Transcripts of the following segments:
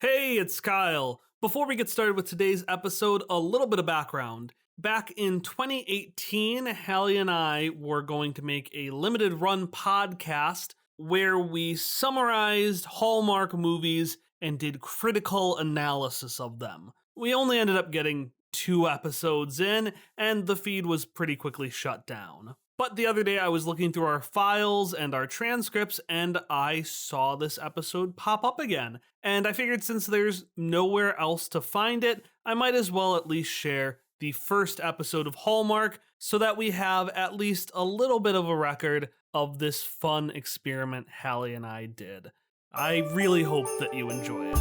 Hey, it's Kyle. Before we get started with today's episode, a little bit of background. Back in 2018, Hallie and I were going to make a limited run podcast where we summarized Hallmark movies and did critical analysis of them. We only ended up getting 2 episodes in, and the feed was pretty quickly shut down. But the other day I was looking through our files and our transcripts and I saw this episode pop up again. And I figured since there's nowhere else to find it, I might as well at least share the first episode of Hallmark so that we have at least a little bit of a record of this fun experiment Hallie and I did. I really hope that you enjoy it.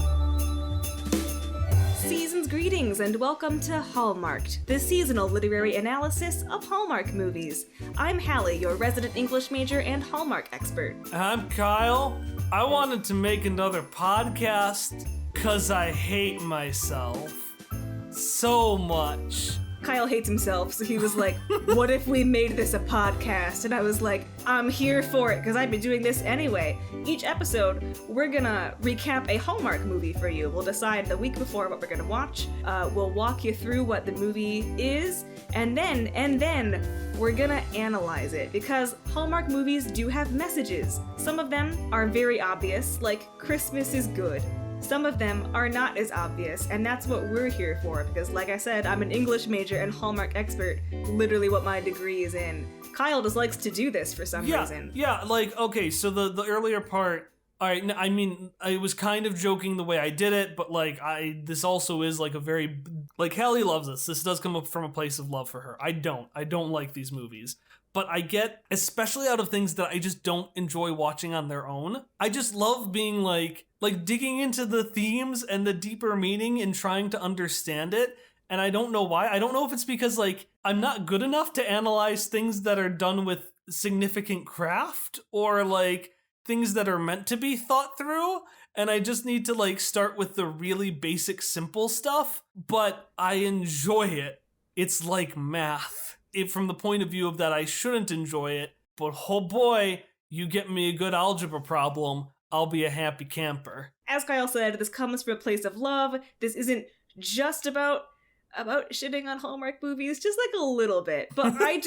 Season's greetings and welcome to Hallmarked, the seasonal literary analysis of Hallmark movies. I'm Hallie, your resident English major and Hallmark expert. I'm Kyle. I wanted to make another podcast because I hate myself so much. Kyle hates himself, so he was like, what if we made this a podcast? And I was like, I'm here for it, because I've been doing this anyway. Each episode, we're gonna recap a Hallmark movie for you. We'll decide the week before what we're gonna watch. We'll walk you through what the movie is, and then we're gonna analyze it, because Hallmark movies do have messages. Some of them are very obvious, like Christmas is good. Some of them are not as obvious, and that's what we're here for, because like I said, I'm an English major and Hallmark expert, literally what my degree is in. Kyle just likes to do this for some reason. Yeah, like, okay, so the earlier part, alright, I mean, I was kind of joking the way I did it, but like, this also is like a very, like, Hallie loves this. This does come up from a place of love for her. I don't like these movies. But I get, especially out of things that I just don't enjoy watching on their own, I just love being like digging into the themes and the deeper meaning and trying to understand it. And I don't know why. I don't know if it's because like I'm not good enough to analyze things that are done with significant craft or like things that are meant to be thought through. And I just need to like start with the really basic, simple stuff. But I enjoy it. It's like math. From the point of view of that I shouldn't enjoy it, but oh boy, you get me a good algebra problem, I'll be a happy camper. As Kyle said, this comes from a place of love. This isn't just about shitting on Hallmark movies, just like a little bit. But I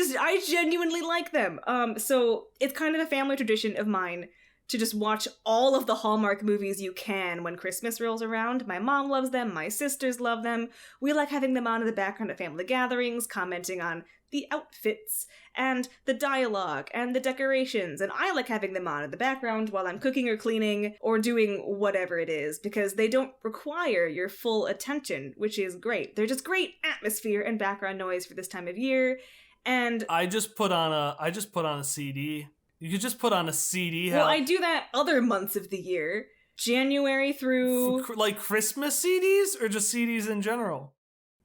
genuinely like them. So it's kind of a family tradition of mine to just watch all of the Hallmark movies you can when Christmas rolls around. My mom loves them, my sisters love them. We like having them on in the background at family gatherings, commenting on the outfits and the dialogue and the decorations, and I like having them on in the background while I'm cooking or cleaning or doing whatever it is, because they don't require your full attention, which is great. They're just great atmosphere and background noise for this time of year. And I just put on a CD. You could just put on a CD. Well, I do that other months of the year. January through... Like Christmas CDs or just CDs in general?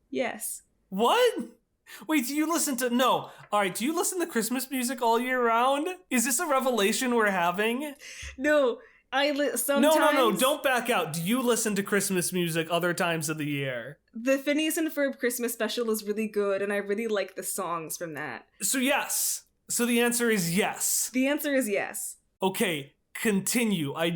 Yes. What? Wait, do you listen to... No. Alright, do you listen to Christmas music all year round? Is this a revelation we're having? No, sometimes... No, don't back out. Do you listen to Christmas music other times of the year? The Phineas and Ferb Christmas special is really good, and I really like the songs from that. So yes. So the answer is yes. The answer is yes. Okay, continue. I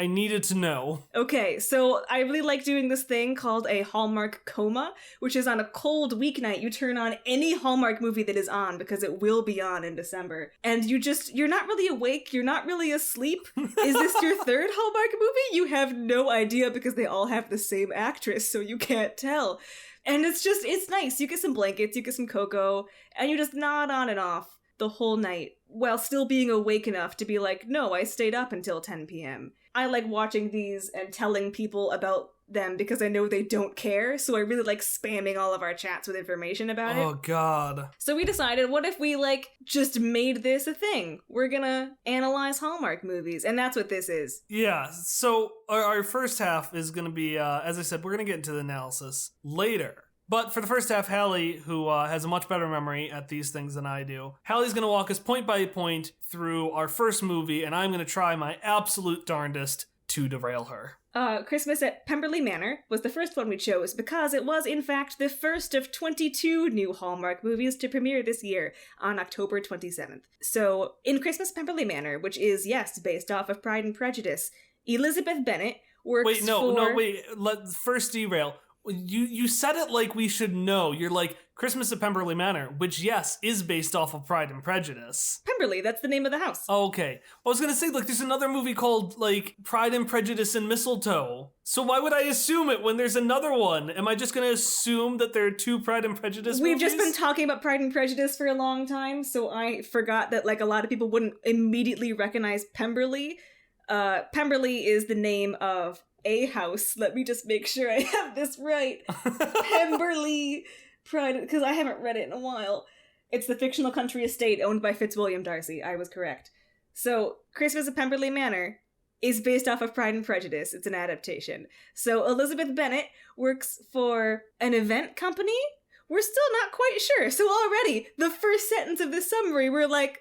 needed to know. Okay, so I really like doing this thing called a Hallmark coma, which is on a cold weeknight. You turn on any Hallmark movie that is on, because it will be on in December. And you're not really awake, you're not really asleep. Is this your third Hallmark movie? You have no idea, because they all have the same actress, so you can't tell. And it's nice. You get some blankets, you get some cocoa, and you just nod on and off the whole night while still being awake enough to be like, no, I stayed up until 10 p.m. I like watching these and telling people about them because I know they don't care, so I really like spamming all of our chats with information about it. Oh, God. So we decided, what if we, just made this a thing? We're gonna analyze Hallmark movies, and that's what this is. Yeah, so our first half is gonna be, as I said, we're gonna get into the analysis later. But for the first half, Hallie, who has a much better memory at these things than I do, Hallie's going to walk us point by point through our first movie, and I'm going to try my absolute darndest to derail her. Christmas at Pemberley Manor was the first one we chose because it was, in fact, the first of 22 new Hallmark movies to premiere this year on October 27th. So, in Christmas at Pemberley Manor, which is, yes, based off of Pride and Prejudice, Elizabeth Bennet, works Wait, for... wait. Let first derail. You said it like we should know. You're like, Christmas at Pemberley Manor, which, yes, is based off of Pride and Prejudice. Pemberley, that's the name of the house. Oh, okay. I was gonna say, like, there's another movie called, like, Pride and Prejudice and Mistletoe. So why would I assume it when there's another one? Am I just gonna assume that there are two Pride and Prejudice We've movies? just been talking about Pride and Prejudice for a long time, so I forgot that, like, a lot of people wouldn't immediately recognize Pemberley. Pemberley is the name of a house. Let me just make sure I have this right. Pemberley Pride, because I haven't read it in a while. It's the fictional country estate owned by Fitzwilliam Darcy. I was correct. So, Christmas at Pemberley Manor is based off of Pride and Prejudice. It's an adaptation. So, Elizabeth Bennet works for an event company? We're still not quite sure. So already, the first sentence of this summary, we're like,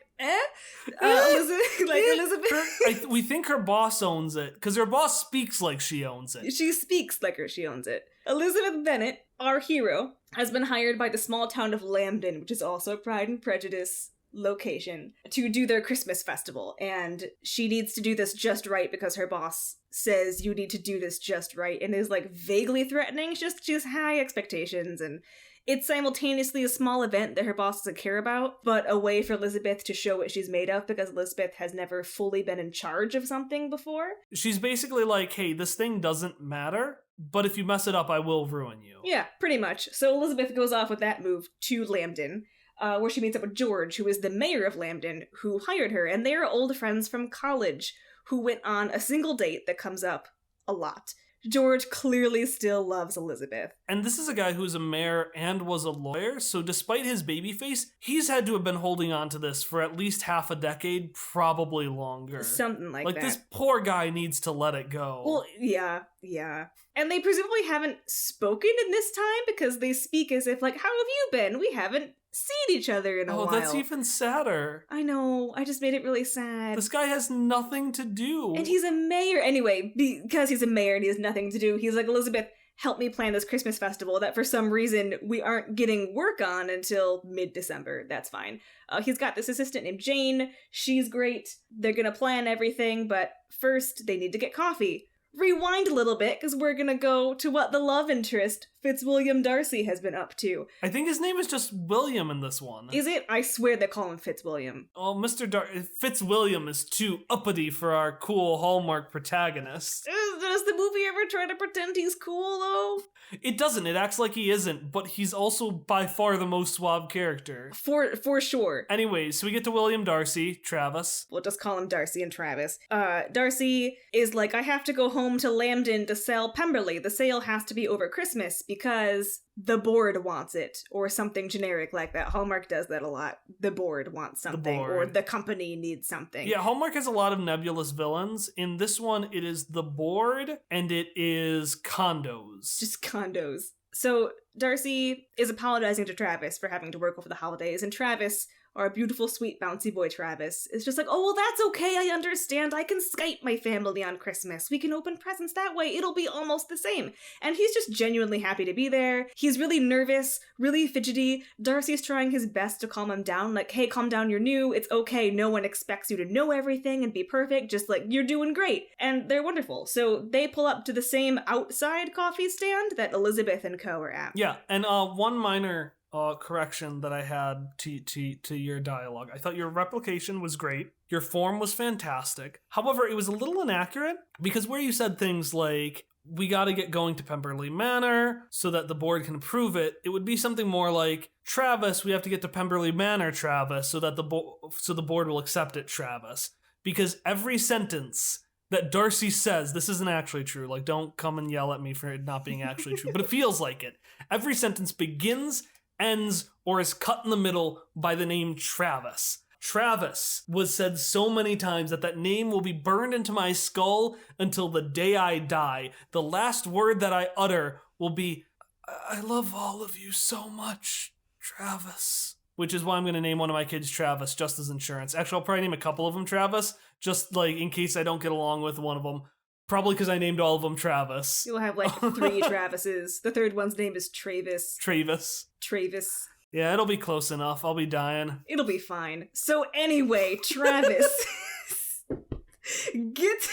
Elizabeth. We think her boss owns it, because her boss speaks like she owns it. She speaks like she owns it. Elizabeth Bennet, our hero, has been hired by the small town of Lambden, which is also a Pride and Prejudice location, to do their Christmas festival. And she needs to do this just right because her boss says you need to do this just right, and is like vaguely threatening. She has high expectations, and it's simultaneously a small event that her boss doesn't care about, but a way for Elizabeth to show what she's made of, because Elizabeth has never fully been in charge of something before. She's basically like, hey, this thing doesn't matter, but if you mess it up, I will ruin you. Yeah, pretty much. So Elizabeth goes off with that move to Lambden, where she meets up with George, who is the mayor of Lambden, who hired her, and they are old friends from college who went on a single date that comes up a lot. George clearly still loves Elizabeth. And this is a guy who's a mayor and was a lawyer, so despite his baby face, he's had to have been holding on to this for at least half a decade, probably longer. Something like that. Like, this poor guy needs to let it go. Well, yeah. And they presumably haven't spoken in this time, because they speak as if, like, how have you been? We haven't seen each other in a while. Oh, that's even sadder. I know. I just made it really sad. This guy has nothing to do. And he's a mayor. Anyway, because he's a mayor and he has nothing to do, he's like, Elizabeth, help me plan this Christmas festival that for some reason we aren't getting work on until mid-December. That's fine. He's got this assistant named Jane. She's great. They're gonna plan everything, but first they need to get coffee. Rewind a little bit, because we're gonna go to what the love interest, Fitzwilliam Darcy, has been up to. I think his name is just William in this one. Is it? I swear they call him Fitzwilliam. Oh, Fitzwilliam is too uppity for our cool Hallmark protagonist. Does the movie ever try to pretend he's cool, though? It doesn't. It acts like he isn't, but he's also by far the most suave character. For sure. Anyways, so we get to William Darcy, Travis. We'll just call him Darcy and Travis. Darcy is like, I have to go home to Lambden to sell Pemberley. The sale has to be over Christmas because the board wants it, or something generic like that. Hallmark does that a lot. The board wants something, or the company needs something. Yeah, Hallmark has a lot of nebulous villains. In this one, it is the board, and it is condos. Just condos. So Darcy is apologizing to Travis for having to work over the holidays, and Travis, our beautiful, sweet, bouncy boy Travis, is just like, oh, well, that's okay, I understand. I can Skype my family on Christmas. We can open presents that way. It'll be almost the same. And he's just genuinely happy to be there. He's really nervous, really fidgety. Darcy's trying his best to calm him down, like, hey, calm down, you're new. It's okay. No one expects you to know everything and be perfect. Just like, you're doing great. And they're wonderful. So they pull up to the same outside coffee stand that Elizabeth and co are at. Yeah, and one minor correction that I had to your dialogue. I thought your replication was great. Your form was fantastic. However, it was a little inaccurate, because where you said things like, we got to get going to Pemberley Manor so that the board can approve it, it would be something more like, Travis, we have to get to Pemberley Manor, Travis, so that the board will accept it, Travis. Because every sentence that Darcy says, this isn't actually true, like, don't come and yell at me for it not being actually true, but it feels like it. Every sentence begins, ends, or is cut in the middle by the name Travis. Travis was said so many times that name will be burned into my skull until the day I die. The last word that I utter will be, I love all of you so much, Travis. Which is why I'm going to name one of my kids Travis, just as insurance. Actually, I'll probably name a couple of them Travis, just like in case I don't get along with one of them. Probably because I named all of them Travis. You'll have like 3 Travises. The third one's name is Travis. Travis. Yeah, it'll be close enough. I'll be dying. It'll be fine. So anyway, Travis gets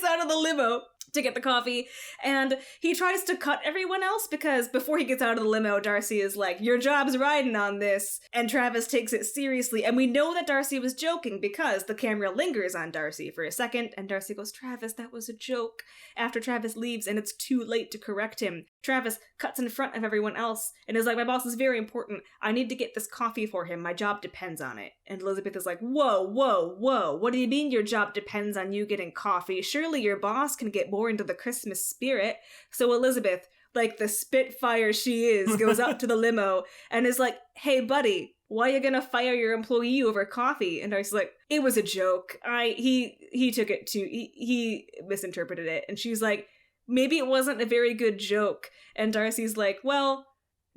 out of the limo to get the coffee, and he tries to cut everyone else because before he gets out of the limo, Darcy is like, your job's riding on this, and Travis takes it seriously, and we know that Darcy was joking because the camera lingers on Darcy for a second, and Darcy goes, Travis, that was a joke, after Travis leaves, and it's too late to correct him. Travis cuts in front of everyone else, and is like, my boss is very important, I need to get this coffee for him, my job depends on it. And Elizabeth is like, whoa, what do you mean your job depends on you getting coffee? Surely your boss can get more into the Christmas spirit. So Elizabeth, like the Spitfire she is, goes up to the limo and is like, hey buddy, why are you gonna fire your employee over coffee? And Darcy's like, it was a joke. He took it too, he misinterpreted it. And she's like, maybe it wasn't a very good joke. And Darcy's like, well,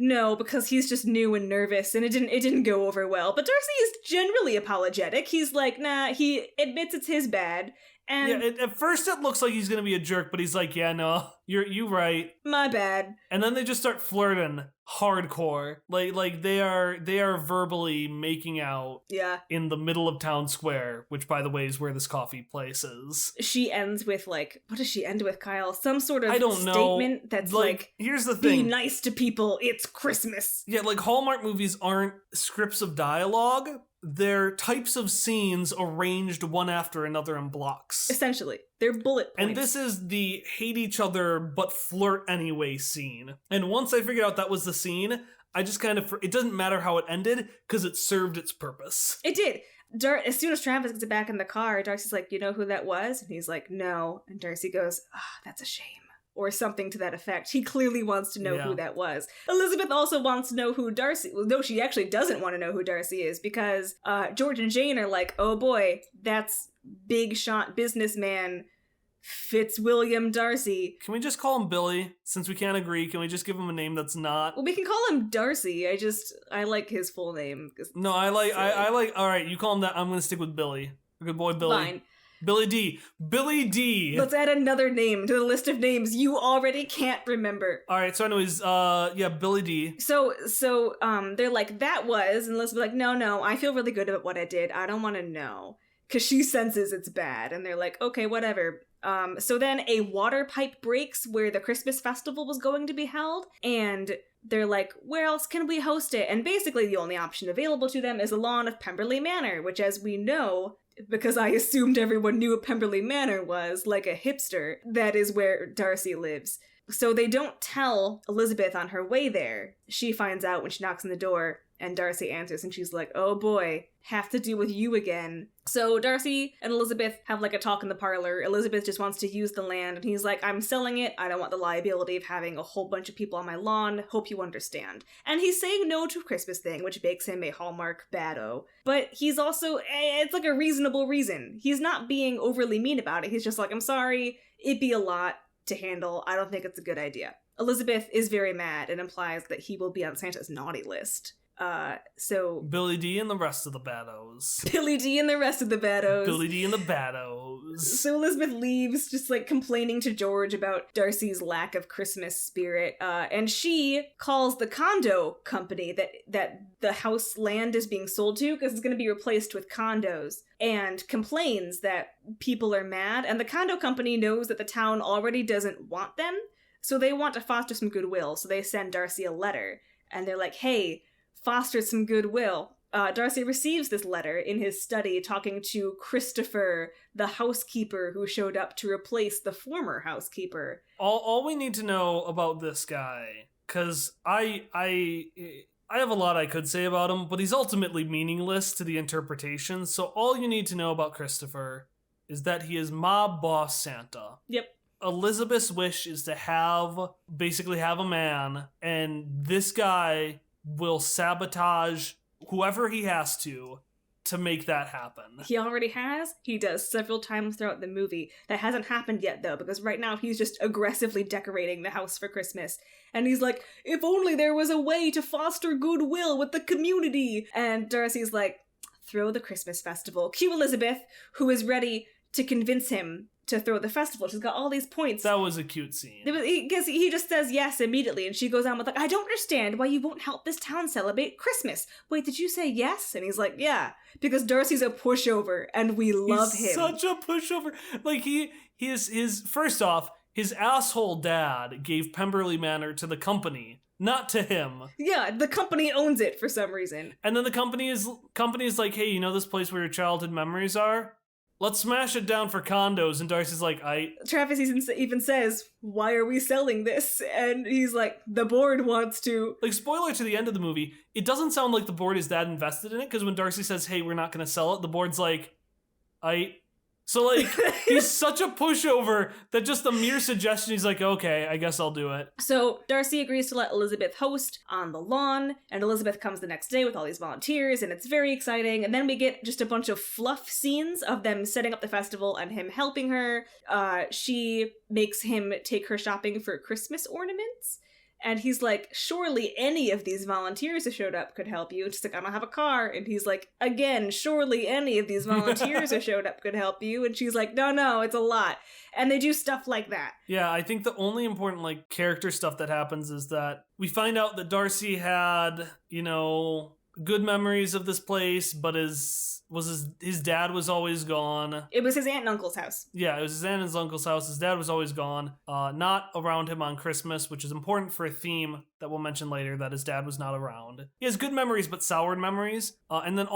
no, because he's just new and nervous, and it didn't go over well. But Darcy is generally apologetic. He's like, nah, he admits it's his bad. And yeah, at first it looks like he's gonna be a jerk, but he's like, yeah, no, you right. My bad. And then they just start flirting hardcore. Like they are verbally making out in the middle of town square, which by the way is where this coffee place is. She ends with like, what does she end with, Kyle? Some sort of statement know. That's like, here's the thing. Be nice to people, it's Christmas. Yeah, like Hallmark movies aren't scripts of dialogue. They're types of scenes arranged one after another in blocks. Essentially. They're bullet points. And this is the hate each other but flirt anyway scene. And once I figured out that was the scene, I just kind of, it doesn't matter how it ended, because it served its purpose. It did. As soon as Travis gets back in the car, Darcy's like, you know who that was? And he's like, no. And Darcy goes, that's a shame. Or something to that effect. He clearly wants to know who that was. Elizabeth also wants to know who Darcy... Well, no, she actually doesn't want to know who Darcy is because George and Jane are like, oh boy, that's big shot businessman Fitzwilliam Darcy. Can we just call him Billy? Since we can't agree, can we just give him a name that's not... Well, we can call him Darcy. I like his full name. No, I like... All right, you call him that. I'm going to stick with Billy. Good boy, Billy. Fine. Billy D. Billy D. Let's add another name to the list of names you already can't remember. All right, so anyways, Billy D. So, they're like, that was, and Elizabeth's like, no, I feel really good about what I did. I don't want to know. Because she senses it's bad, and they're like, okay, whatever. So then a water pipe breaks where the Christmas festival was going to be held, and they're like, where else can we host it? And basically the only option available to them is the lawn of Pemberley Manor, which as we know... because I assumed everyone knew what Pemberley Manor was, like a hipster, that is where Darcy lives. So they don't tell Elizabeth on her way there. She finds out when she knocks on the door, and Darcy answers, and she's like, oh boy, have to deal with you again. So Darcy and Elizabeth have like a talk in the parlor. Elizabeth just wants to use the land, and he's like, I'm selling it. I don't want the liability of having a whole bunch of people on my lawn. Hope you understand. And he's saying no to a Christmas thing, which makes him a Hallmark baddo. But he's also, it's like a reasonable reason. He's not being overly mean about it. He's just like, I'm sorry, it'd be a lot to handle. I don't think it's a good idea. Elizabeth is very mad and implies that he will be on Santa's naughty list. So Billy D and the rest of the baddos. Billy D and the rest of the baddos. Billy D and the baddos. So Elizabeth leaves, just like complaining to George about Darcy's lack of Christmas spirit. And she calls the condo company that the house land is being sold to, because it's going to be replaced with condos, and complains that people are mad. And the condo company knows that the town already doesn't want them, so they want to foster some goodwill. So they send Darcy a letter, and they're like, hey, foster some goodwill. Darcy receives this letter in his study, talking to Christopher, the housekeeper who showed up to replace the former housekeeper. All we need to know about this guy, because I have a lot I could say about him, but he's ultimately meaningless to the interpretation. So all you need to know about Christopher is that he is mob boss Santa. Yep. Elizabeth's wish is to basically have a man, and this guy will sabotage whoever he has to make that happen. He already has. He does several times throughout the movie. That hasn't happened yet, though, because right now he's just aggressively decorating the house for Christmas. And he's like, if only there was a way to foster goodwill with the community. And Darcy's like, throw the Christmas festival. Cue Elizabeth, who is ready to convince him to throw the festival. She's got all these points. That was a cute scene. Because he just says yes immediately, and she goes on with like, I don't understand why you won't help this town celebrate Christmas. Wait, did you say yes? And he's like, yeah, because Darcy's a pushover, and we love him. Such a pushover. Like he is first off, his asshole dad gave Pemberley Manor to the company, not to him. Yeah, the company owns it for some reason. And then the company is like, hey, you know this place where your childhood memories are? Let's smash it down for condos. And Darcy's like, Travis even says, why are we selling this? And he's like, the board wants to. Like, spoiler to the end of the movie, it doesn't sound like the board is that invested in it, because when Darcy says, hey, we're not going to sell it, the board's like, So, like, he's such a pushover that just the mere suggestion, he's like, okay, I guess I'll do it. So Darcy agrees to let Elizabeth host on the lawn, and Elizabeth comes the next day with all these volunteers, and it's very exciting. And then we get just a bunch of fluff scenes of them setting up the festival and him helping her. She makes him take her shopping for Christmas ornaments. And he's like, surely any of these volunteers who showed up could help you. And she's like, I don't have a car. And he's like, again, surely any of these volunteers who showed up could help you. And she's like, no, it's a lot. And they do stuff like that. Yeah, I think the only important, like, character stuff that happens is that we find out that Darcy had, you know, good memories of this place, but his dad was always gone. It was his aunt and uncle's house. Yeah, it was his aunt and his uncle's house. His dad was always gone. Not around him on Christmas, which is important for a theme that we'll mention later, that his dad was not around. He has good memories, but soured memories. And then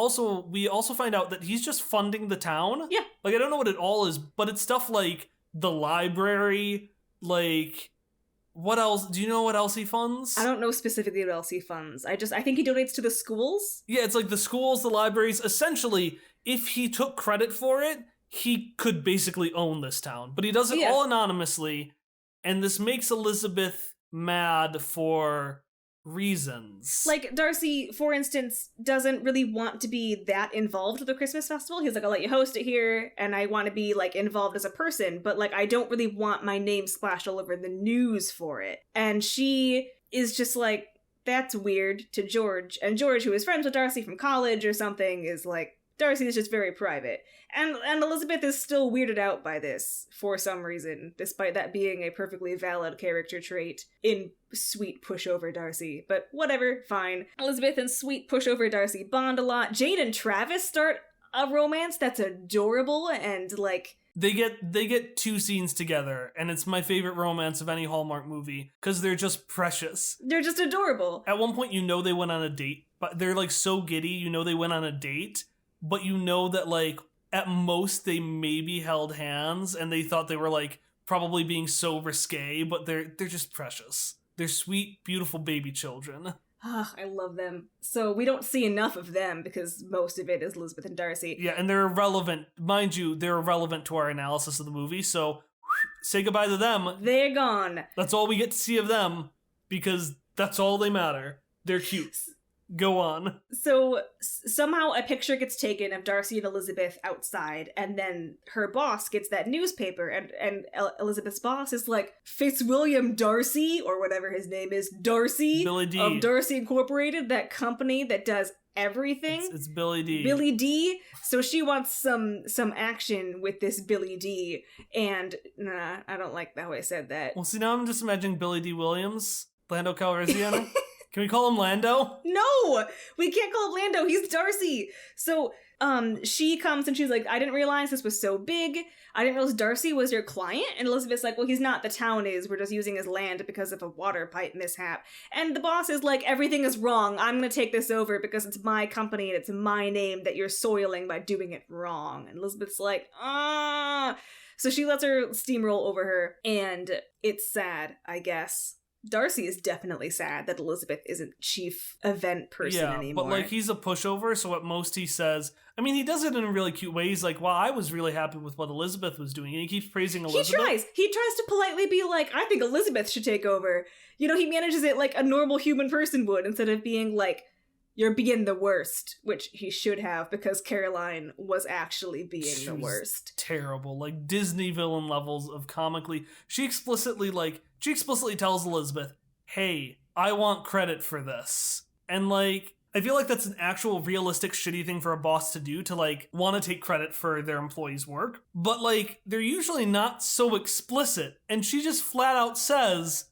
we also find out that he's just funding the town. Yeah. Like, I don't know what it all is, but it's stuff like the library, like... What else? Do you know what else he funds? I don't know specifically what else he funds. I think he donates to the schools. Yeah, it's like the schools, the libraries. Essentially, if he took credit for it, he could basically own this town. But he does it all anonymously, and this makes Elizabeth mad for reasons. Like, Darcy, for instance, doesn't really want to be that involved with the Christmas festival. He's like, I'll let you host it here, and I want to be, like, involved as a person, but, like, I don't really want my name splashed all over the news for it. And she is just like, that's weird, to George. And George, who is friends with Darcy from college or something, is like, Darcy is just very private. And Elizabeth is still weirded out by this for some reason, despite that being a perfectly valid character trait in sweet pushover Darcy. But whatever, fine. Elizabeth and sweet pushover Darcy bond a lot. Jade and Travis start a romance that's adorable and, like... They get 2 scenes together, and it's my favorite romance of any Hallmark movie, because they're just precious. They're just adorable. At one point, you know they went on a date, but they're, like, so giddy, you know they went on a date, but you know that, like, at most they maybe held hands, and they thought they were, like, probably being so risque, but they're just precious. They're sweet, beautiful baby children. Ah, I love them. So we don't see enough of them because most of it is Elizabeth and Darcy. Yeah, and they're irrelevant. Mind you, they're irrelevant to our analysis of the movie, so say goodbye to them. They're gone. That's all we get to see of them, because that's all they matter. They're cute. Go on. So somehow a picture gets taken of Darcy and Elizabeth outside, and then her boss gets that newspaper, and Elizabeth's boss is like, Fitzwilliam Darcy, or whatever his name is, Darcy, Billy D. of Darcy Incorporated, that company that does everything. It's Billy D. Billy D. So she wants some action with this Billy D. And nah, I don't like how I said that. Well, see, now I'm just imagining Billy D. Williams, Lando Calrissian. Can we call him Lando? No! We can't call him Lando. He's Darcy. So, she comes and she's like, I didn't realize this was so big. I didn't realize Darcy was your client. And Elizabeth's like, well, he's not. The town is. We're just using his land because of a water pipe mishap. And the boss is like, everything is wrong. I'm going to take this over because it's my company and it's my name that you're soiling by doing it wrong. And Elizabeth's like, ah. So she lets her steamroll over her. And it's sad, I guess. Darcy is definitely sad that Elizabeth isn't chief event person anymore. But, like, he's a pushover, so at most he says... I mean, he does it in a really cute way. He's like, well, I was really happy with what Elizabeth was doing, and he keeps praising Elizabeth. He tries to politely be like, I think Elizabeth should take over. You know, he manages it like a normal human person would, instead of being like, you're being the worst, which he should have, because Caroline was actually being the worst. Terrible. Like, Disney villain levels of comically... She explicitly tells Elizabeth, hey, I want credit for this. And, like, I feel like that's an actual realistic shitty thing for a boss to do, to, like, want to take credit for their employees' work. But, like, they're usually not so explicit. And she just flat out says,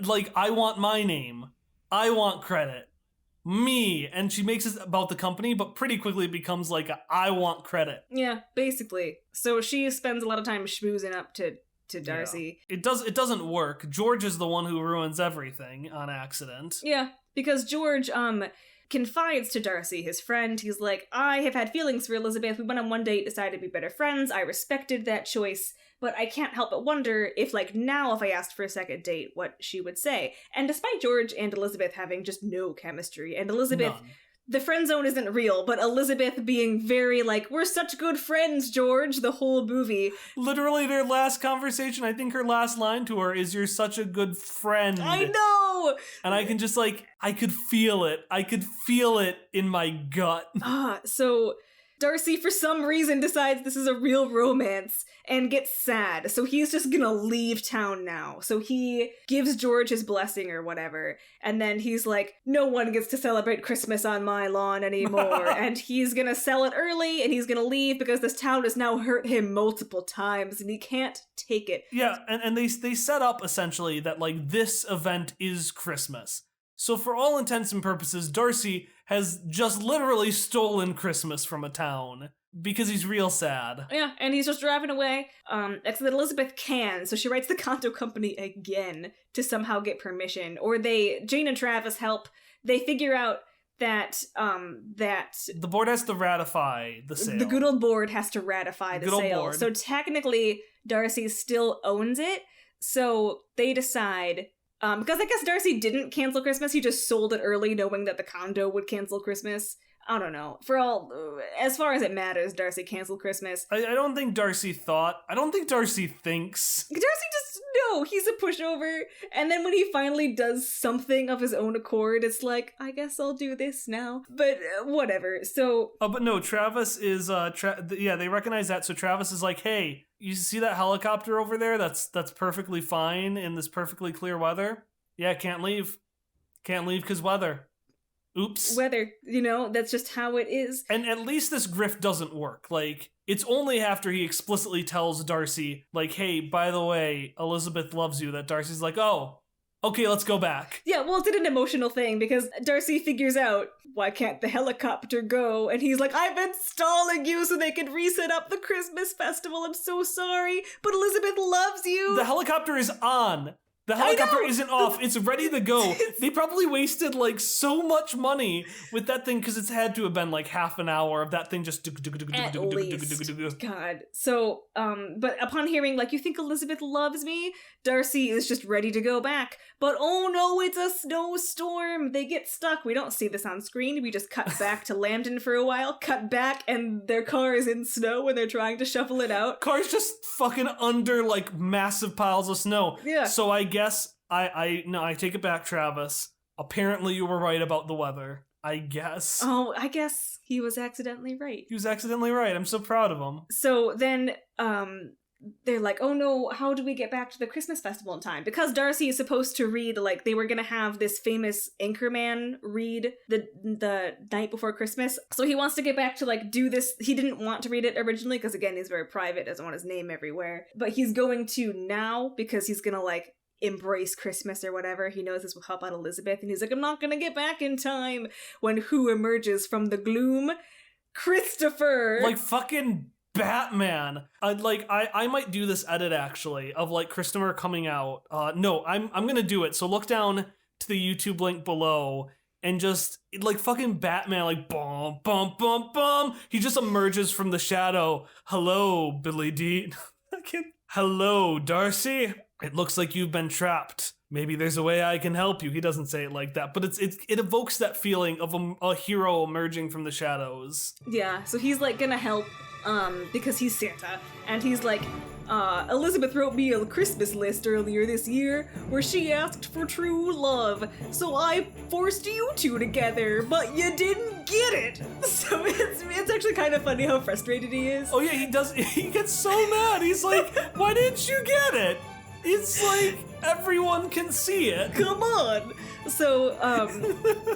like, I want my name. I want credit. Me. And she makes it about the company, but pretty quickly it becomes like, I want credit. Yeah, basically. So she spends a lot of time schmoozing up to to Darcy. Yeah. It doesn't work. George is the one who ruins everything on accident. Yeah, because George confides to Darcy, his friend. He's like, I have had feelings for Elizabeth. We went on one date, decided to be better friends. I respected that choice, but I can't help but wonder if, like, now if I asked for a second date, what she would say. And despite George and Elizabeth having just no chemistry, and Elizabeth... None. The friend zone isn't real, but Elizabeth being very like, we're such good friends, George, the whole movie. Literally their last conversation, I think her last line to her is, you're such a good friend. I know! And I can just like, I could feel it. I could feel it in my gut. So Darcy, for some reason, decides this is a real romance and gets sad. So he's just gonna leave town now. So he gives George his blessing or whatever. And then he's like, no one gets to celebrate Christmas on my lawn anymore. And he's gonna sell it early and he's gonna leave because this town has now hurt him multiple times and he can't take it. Yeah, and they set up essentially that like this event is Christmas. So for all intents and purposes, Darcy has just literally stolen Christmas from a town because he's real sad. Yeah, and he's just driving away. Except that Elizabeth can, so she writes the condo company again to somehow get permission. Or Jane and Travis help. They figure out that the board has to ratify the sale. The good old board has to ratify the sale. Board. So technically, Darcy still owns it. So they decide. Because I guess Darcy didn't cancel Christmas, he just sold it early knowing that the condo would cancel Christmas. I don't know. As far as it matters, Darcy canceled Christmas. I don't think Darcy thinks. Darcy just, no, he's a pushover. And then when he finally does something of his own accord, it's like, I guess I'll do this now. But whatever, so... Oh, but no, Travis is, they recognize that, so Travis is like, hey, you see that helicopter over there? That's perfectly fine in this perfectly clear weather? Yeah, can't leave. Can't leave because weather. Oops. Weather, that's just how it is. And at least this grift doesn't work. Like, it's only after he explicitly tells Darcy, like, hey, by the way, Elizabeth loves you, that Darcy's like, oh, okay, let's go back. Yeah, well, it's an emotional thing because Darcy figures out, why can't the helicopter go? And he's like, I've been stalling you so they can reset up the Christmas festival. I'm so sorry, but Elizabeth loves you. The helicopter is on. The helicopter isn't off. It's ready to go. They probably wasted like so much money with that thing because it's had to have been like half an hour of that thing just... At least. God. So, but upon hearing like, you think Elizabeth loves me? Darcy is just ready to go back. But oh no, it's a snowstorm. They get stuck. We don't see this on screen. We just cut back to Lambton for a while, cut back, and their car is in snow and they're trying to shovel it out. Car's just fucking under like massive piles of snow. Yeah. So I guess I take it back, Travis. Apparently you were right about the weather. I guess. Oh, I guess he was accidentally right. He was accidentally right. I'm so proud of him. So then, they're like, oh no, how do we get back to the Christmas festival in time? Because Darcy is supposed to read, like, they were gonna have this famous anchorman read the night before Christmas. So he wants to get back to, like, do this. He didn't want to read it originally, because again, he's very private, doesn't want his name everywhere. But he's going to now, because he's gonna, like, embrace Christmas or whatever. He knows this will help out Elizabeth, and he's like, I'm not gonna get back in time. When who emerges from the gloom? Christopher! Like fucking Batman. I might do this edit actually of like Christopher coming out. No, I'm gonna do it. So look down to the YouTube link below and just like fucking Batman, like bum bum bum bum. He just emerges from the shadow. Hello, Billy D. Hello, Darcy. It looks like you've been trapped. Maybe there's a way I can help you. He doesn't say it like that, but it evokes that feeling of a hero emerging from the shadows. Yeah, so he's like gonna help, because he's Santa, and he's like, Elizabeth wrote me a Christmas list earlier this year where she asked for true love, so I forced you two together, but you didn't get it. So it's actually kind of funny how frustrated he is. Oh yeah, he does. He gets so mad. He's like, why didn't you get it? It's like everyone can see it. Come on. So,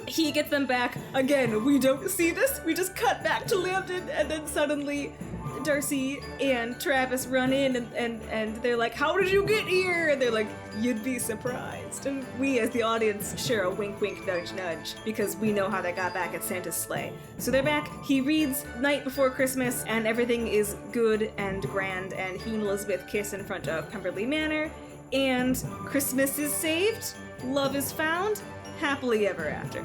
he gets them back. Again, we don't see this. We just cut back to Lambton, and then suddenly Darcy and Travis run in and they're like, how did you get here? And they're like, you'd be surprised. And we as the audience share a wink wink nudge nudge because we know how they got back at Santa's sleigh. So they're back. He reads Night Before Christmas and everything is good and grand, and he and Elizabeth kiss in front of Pemberley Manor, and Christmas is saved, love is found, happily ever after.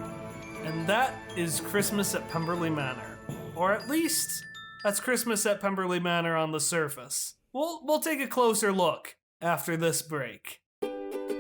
And that is Christmas at Pemberley Manor. Or at least, that's Christmas at Pemberley Manor on the surface. We'll take a closer look after this break.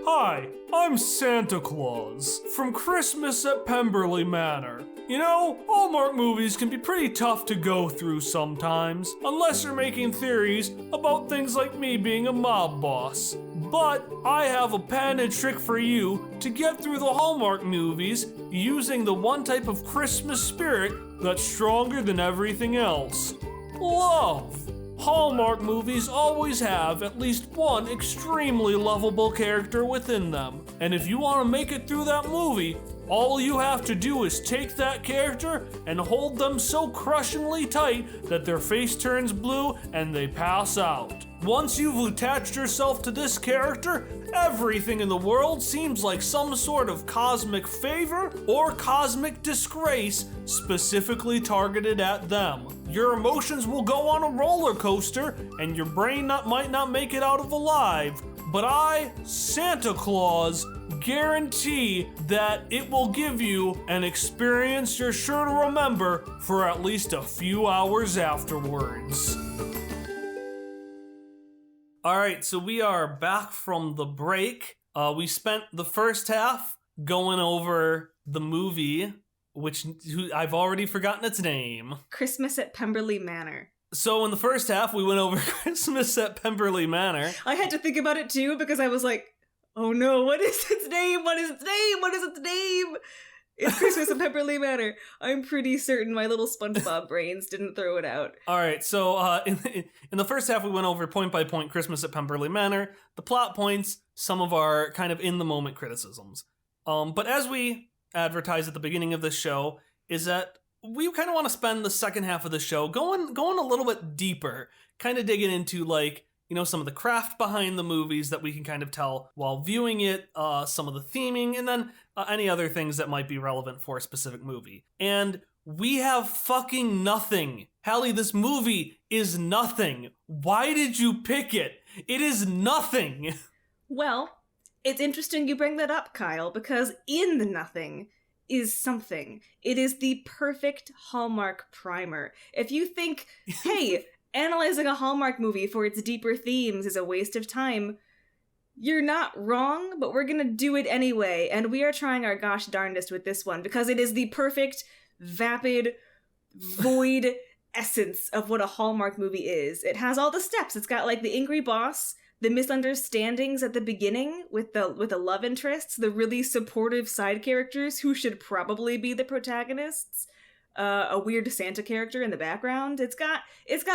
Hi, I'm Santa Claus from Christmas at Pemberley Manor. You know, Hallmark movies can be pretty tough to go through sometimes, unless you're making theories about things like me being a mob boss. But I have a patented trick for you to get through the Hallmark movies using the one type of Christmas spirit that's stronger than everything else. Love. Hallmark movies always have at least one extremely lovable character within them. And if you want to make it through that movie, all you have to do is take that character and hold them so crushingly tight that their face turns blue and they pass out. Once you've attached yourself to this character, everything in the world seems like some sort of cosmic favor or cosmic disgrace specifically targeted at them. Your emotions will go on a roller coaster and your brain might not make it out of alive. But I, Santa Claus, guarantee that it will give you an experience you're sure to remember for at least a few hours afterwards. All right, so we are back from the break. We spent the first half going over the movie, which I've already forgotten its name. Christmas at Pemberley Manor. So in the first half, we went over Christmas at Pemberley Manor. I had to think about it too because I was like, oh no, what is its name? What is its name? What is its name? It's Christmas at Pemberley Manor. I'm pretty certain my little SpongeBob brains didn't throw it out. All right, so in the first half, we went over point by point Christmas at Pemberley Manor, the plot points, some of our kind of in-the-moment criticisms. But as we advertised at the beginning of this show, is that we kind of want to spend the second half of the show going a little bit deeper, kind of digging into, like, you know, some of the craft behind the movies that we can kind of tell while viewing it, some of the theming, and then any other things that might be relevant for a specific movie. And we have fucking nothing. Hallie, this movie is nothing. Why did you pick it? It is nothing. Well, it's interesting you bring that up, Kyle, because in the nothing is something. It is the perfect Hallmark primer. If you think, hey, analyzing a Hallmark movie for its deeper themes is a waste of time, you're not wrong, but we're gonna do it anyway, and we are trying our gosh darndest with this one, because it is the perfect, vapid, void essence of what a Hallmark movie is. It has all the steps. It's got, like, the angry boss, the misunderstandings at the beginning with the love interests, the really supportive side characters who should probably be the protagonists, a weird Santa character in the background. It's got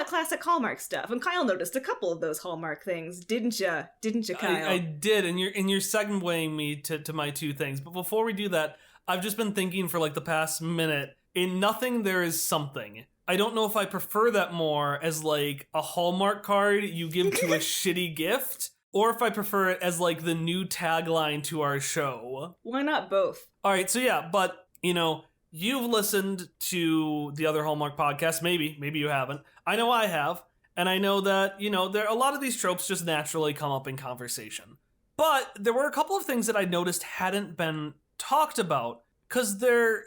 classic Hallmark stuff. And Kyle noticed a couple of those Hallmark things, didn't you, Kyle? I did, and you're segueing me to my two things. But before we do that, I've just been thinking for like the past minute. In nothing, there is something. I don't know if I prefer that more as like a Hallmark card you give to a shitty gift, or if I prefer it as like the new tagline to our show. Why not both? All right, so yeah, but you know, you've listened to the other Hallmark podcasts. Maybe you haven't. I know I have, and I know that, you know, there a lot of these tropes just naturally come up in conversation. But there were a couple of things that I noticed hadn't been talked about, because they're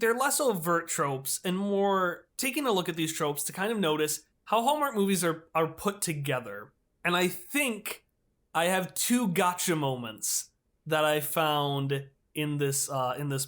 less overt tropes and more taking a look at these tropes to kind of notice how Hallmark movies are put together. And I think I have two gotcha moments that I found in this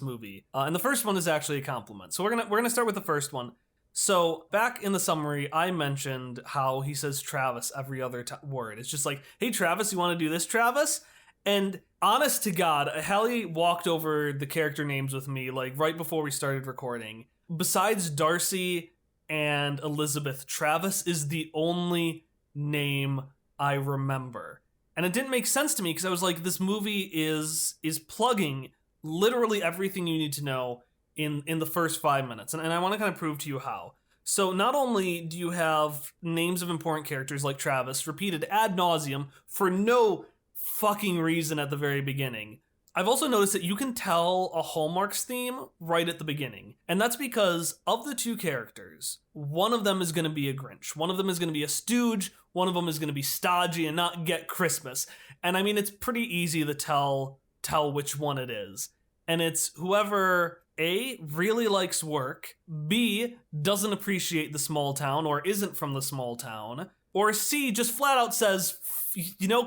movie. And the first one is actually a compliment. So we're gonna start with the first one. So back in the summary, I mentioned how he says Travis every other word. It's just like, hey, Travis, you want to do this, Travis? And honest to God, Hallie walked over the character names with me like right before we started recording. Besides Darcy and Elizabeth, Travis is the only name I remember. And it didn't make sense to me because I was like, this movie is plugging literally everything you need to know in the first 5 minutes. And I want to kind of prove to you how. So not only do you have names of important characters like Travis repeated ad nauseum for no fucking reason at the very beginning, I've also noticed that you can tell a Hallmark's theme right at the beginning. And that's because of the two characters, one of them is going to be a Grinch. One of them is going to be a stooge. One of them is going to be stodgy and not get Christmas. And I mean, it's pretty easy to tell which one it is. And it's whoever A, really likes work, B, doesn't appreciate the small town or isn't from the small town, or C, just flat out says,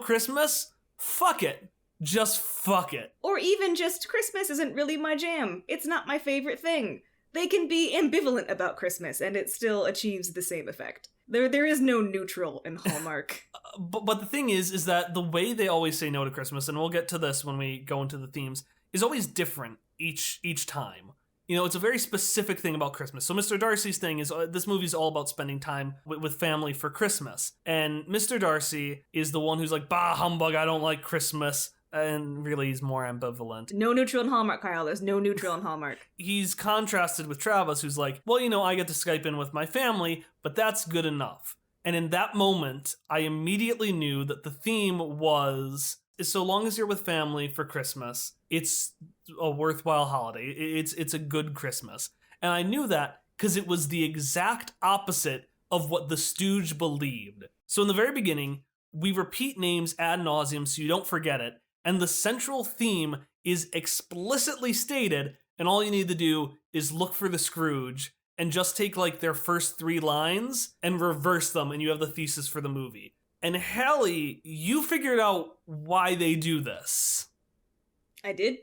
Christmas? Fuck it. Just fuck it. Or even just, Christmas isn't really my jam. It's not my favorite thing. They can be ambivalent about Christmas, and it still achieves the same effect. There is no neutral in Hallmark. But the thing is that the way they always say no to Christmas, and we'll get to this when we go into the themes, is always different each time. It's a very specific thing about Christmas. So Mr. Darcy's thing is, this movie's all about spending time with family for Christmas. And Mr. Darcy is the one who's like, bah, humbug, I don't like Christmas. And really, he's more ambivalent. No neutral in Hallmark, Kyle. There's no neutral in Hallmark. He's contrasted with Travis, who's like, well, I get to Skype in with my family, but that's good enough. And in that moment, I immediately knew that the theme was, so long as you're with family for Christmas, it's a worthwhile holiday. It's a good Christmas. And I knew that because it was the exact opposite of what the stooge believed. So in the very beginning, we repeat names ad nauseum so you don't forget it. And the central theme is explicitly stated, and all you need to do is look for the Scrooge and just take their first 3 lines and reverse them, and you have the thesis for the movie. And Hallie, you figured out why they do this. I did?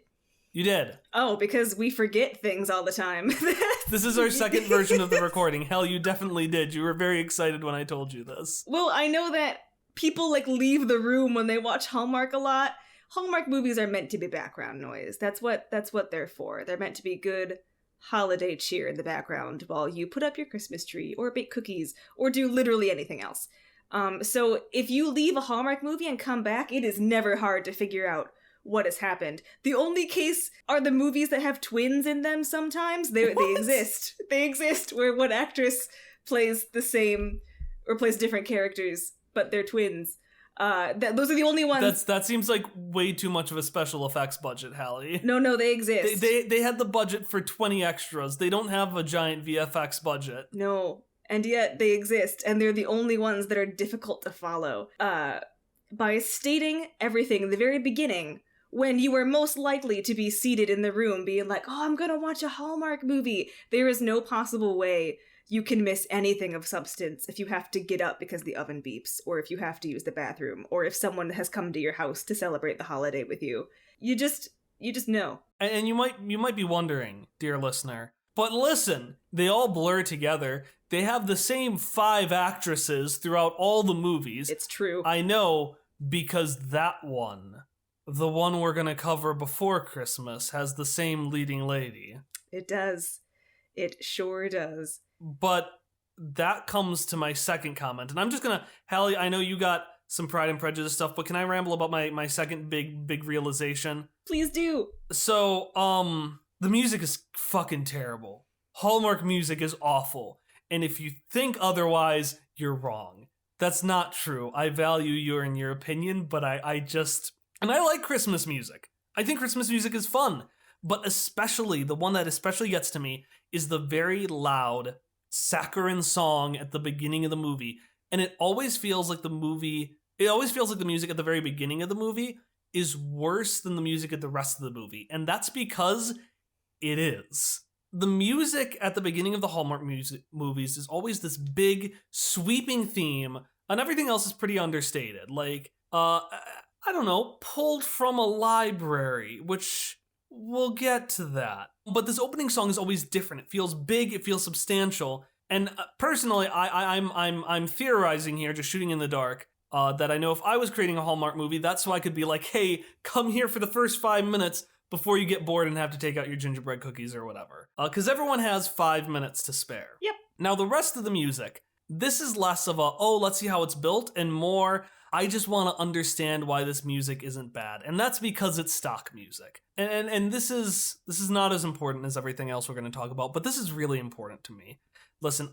You did. Oh, because we forget things all the time. This is our second version of the recording. Hell, you definitely did. You were very excited when I told you this. Well, I know that people leave the room when they watch Hallmark a lot. Hallmark movies are meant to be background noise. That's what they're for. They're meant to be good holiday cheer in the background while you put up your Christmas tree or bake cookies or do literally anything else. So if you leave a Hallmark movie and come back, it is never hard to figure out what has happened. The only case are the movies that have twins in them sometimes. They exist. They exist where one actress plays the same or plays different characters, but they're twins. Those are the only ones. That seems like way too much of a special effects budget, Hallie. No, they exist. They had the budget for 20 extras. They don't have a giant VFX budget. No, and yet they exist, and they're the only ones that are difficult to follow. By stating everything in the very beginning, when you are most likely to be seated in the room being like, oh, I'm gonna watch a Hallmark movie, there is no possible way you can miss anything of substance if you have to get up because the oven beeps, or if you have to use the bathroom, or if someone has come to your house to celebrate the holiday with you. You just know. And you might be wondering, dear listener, but listen, they all blur together. They have the same 5 actresses throughout all the movies. It's true. I know, because that one, the one we're gonna cover before Christmas, has the same leading lady. It does. It sure does. But that comes to my second comment. And I'm just gonna, Hallie, I know you got some Pride and Prejudice stuff, but can I ramble about my second big realization? Please do. So, the music is fucking terrible. Hallmark music is awful. And if you think otherwise, you're wrong. That's not true. I value your opinion, but I just... And I like Christmas music. I think Christmas music is fun. But especially, the one that especially gets to me is the very loud saccharine song at the beginning of the movie. And it always feels like the music at the very beginning of the movie is worse than the music at the rest of the movie. And that's because it is. The music at the beginning of the Hallmark movies is always this big, sweeping theme, and everything else is pretty understated. I don't know, pulled from a library, which we'll get to that. But this opening song is always different. It feels big, it feels substantial. And personally, I'm theorizing here, just shooting in the dark, that I know if I was creating a Hallmark movie, that's so I could be like, hey, come here for the first 5 minutes before you get bored and have to take out your gingerbread cookies or whatever. Because everyone has 5 minutes to spare. Yep. Now, the rest of the music, this is less of a, oh, let's see how it's built, and more, I just want to understand why this music isn't bad. And that's because it's stock music. And this is not as important as everything else we're going to talk about, but this is really important to me. Listen,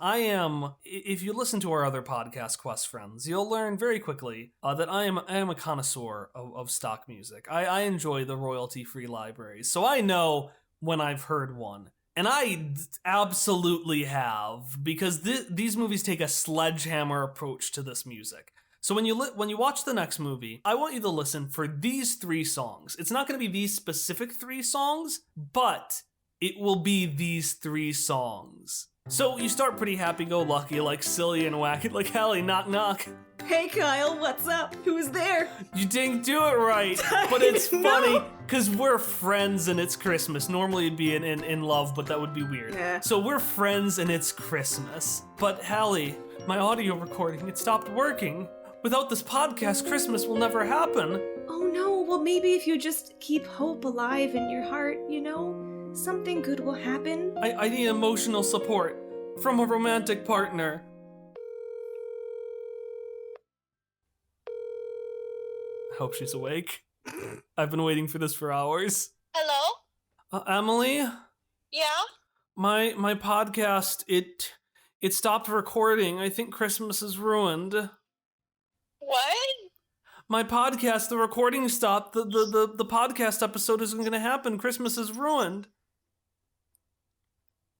if you listen to our other podcast, Quest Friends, you'll learn very quickly that I am a connoisseur of stock music. I enjoy the royalty-free libraries, so I know when I've heard one. And I absolutely have, because these movies take a sledgehammer approach to this music. So when you watch the next movie, I want you to listen for these 3 songs. It's not going to be these specific 3 songs, but it will be these 3 songs. So you start pretty happy-go-lucky, like silly and wacky, like Hallie, knock knock. Hey Kyle, what's up? Who's there? You didn't do it right, but it's funny because we're friends and it's Christmas. Normally it'd be in love, but that would be weird. Yeah. So we're friends and it's Christmas. But Hallie, my audio recording, it stopped working. Without this podcast, Christmas will never happen. Oh no, well maybe if you just keep hope alive in your heart, something good will happen. I need emotional support from a romantic partner. I hope she's awake. I've been waiting for this for hours. Hello? Emily? Yeah? My podcast, it stopped recording. I think Christmas is ruined. What? My podcast, the recording stopped. The podcast episode isn't going to happen. Christmas is ruined.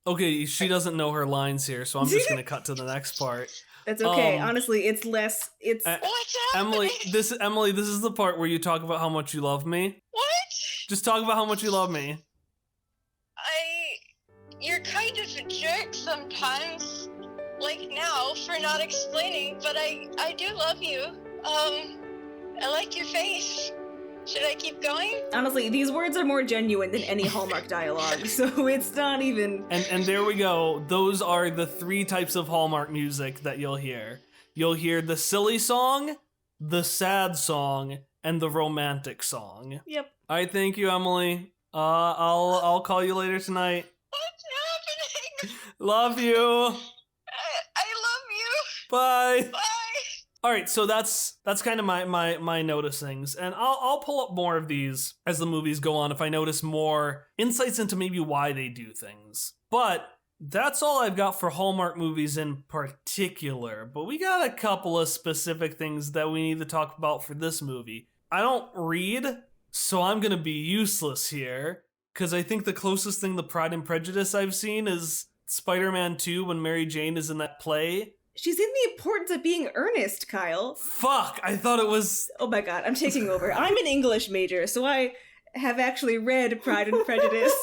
Okay, she doesn't know her lines here, so I'm just going to cut to the next part. That's okay. Honestly, it's less. It's What's happening? Emily, this is the part where you talk about how much you love me. What? Just talk about how much you love me. You're kind of a jerk sometimes, like now, for not explaining, but I do love you. I like your face. Should I keep going? honestly, these words are more genuine than any Hallmark dialogue, so it's not even. And there we go. Those are the 3 types of Hallmark music that you'll hear. You'll hear the silly song, the sad song, and the romantic song. Yep. All right, thank you, Emily. I'll call you later tonight. What's happening? Love you. I love you. Bye. Bye. All right, so that's kind of my noticings, and I'll pull up more of these as the movies go on if I notice more insights into maybe why they do things. But that's all I've got for Hallmark movies in particular. But we got a couple of specific things that we need to talk about for this movie. I don't read, so I'm gonna be useless here, because I think the closest thing to Pride and Prejudice I've seen is Spider-Man 2 when Mary Jane is in that play. She's in The Importance of Being Earnest, Kyle. Fuck, I thought it was... Oh my god, I'm taking over. I'm an English major, so I have actually read Pride and Prejudice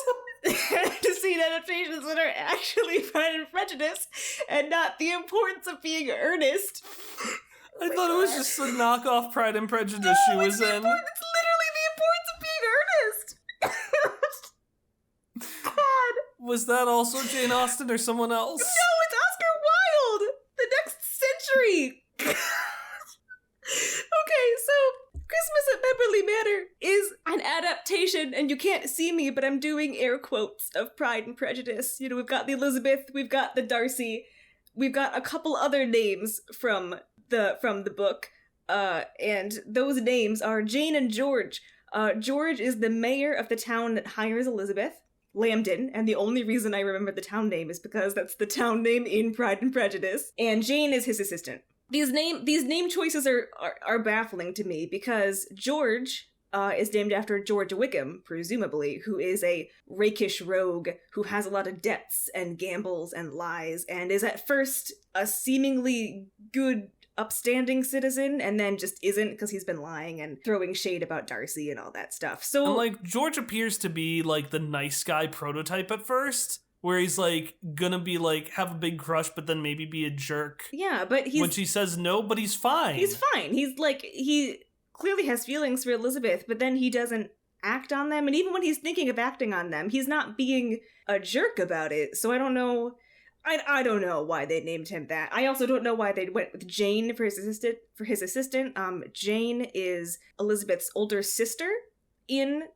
to see adaptations that are actually Pride and Prejudice and not The Importance of Being Earnest. I thought it was just a knockoff Pride and Prejudice she was in. It's literally The Importance of Being Earnest. God. Was that also Jane Austen or someone else? No, it's Oscar Wilde! The next century! Okay, so Christmas at Pemberley Manor is an adaptation, and you can't see me, but I'm doing air quotes of Pride and Prejudice. We've got the Elizabeth, we've got the Darcy, we've got a couple other names from the book, and those names are Jane and George. George is the mayor of the town that hires Elizabeth, Lambden, and the only reason I remember the town name is because that's the town name in Pride and Prejudice, and Jane is his assistant. These name choices are baffling to me because George is named after George Wickham, presumably, who is a rakish rogue who has a lot of debts and gambles and lies, and is at first a seemingly good, upstanding citizen, and then just isn't because he's been lying and throwing shade about Darcy and all that stuff. So, and George appears to be the nice guy prototype at first, where he's gonna be have a big crush, but then maybe be a jerk. Yeah, but when she says no, but he's fine. He's fine. He's he clearly has feelings for Elizabeth, but then he doesn't act on them, and even when he's thinking of acting on them, he's not being a jerk about it. So I don't know. I don't know why they named him that. I also don't know why they went with Jane for his assistant. Jane is Elizabeth's older sister in